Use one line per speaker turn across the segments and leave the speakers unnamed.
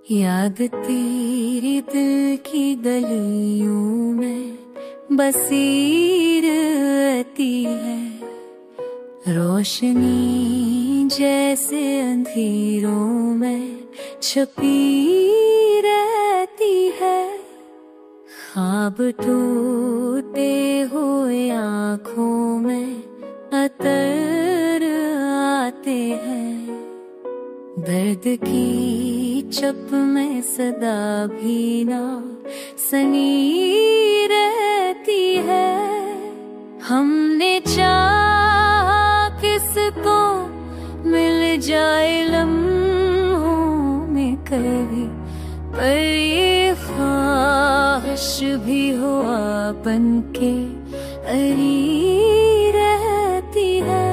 याद तेरी दिल की गलियों में बसी रहती है, रोशनी जैसे अंधेरों में छपी रहती है। ख्वाब टूटे हुए आँखों में अतर आते हैं, दर्द की चप में सदा भी ना सनी रहती है। हमने चाहा किसको मिल जाए लम्हों में कभी, पर ये ख्वाहिश भी हो आपन के अरी रहती है।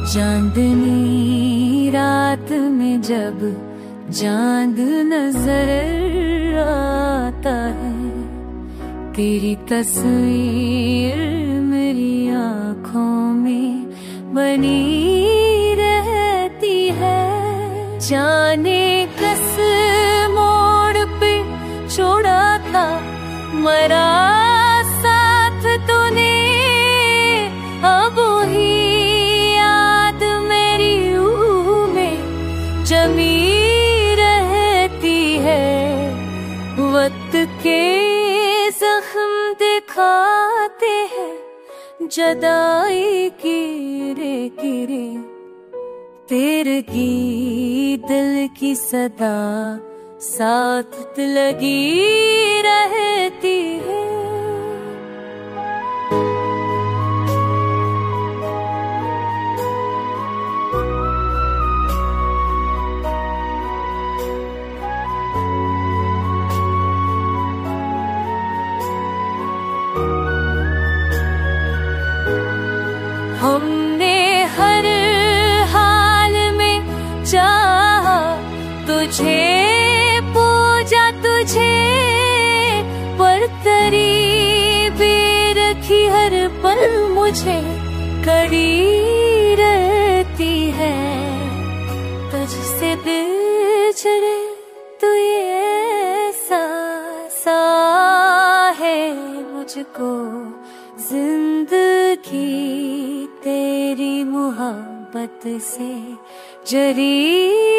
चांदनी रात में जब चांद नजर आता है, तेरी तस्वीर मेरी आँखों में बनी रहती है। जाने कस मोड़ पे छोड़ा था मरा साथ तूने, अब ही जमी रहती है। वक्त के जख्म दिखाते हैं जुदाई की रे तेरे की दिल की सदा साथ लगी रहती है। हमने हर हाल में चाहा तुझे, पूजा तुझे, पर तेरी भी रखी हर पल मुझे कड़ी रहती है। तुझसे बिछड़े तो ये सा है मुझको जिंदगी तेरी मोहब्बत से जरी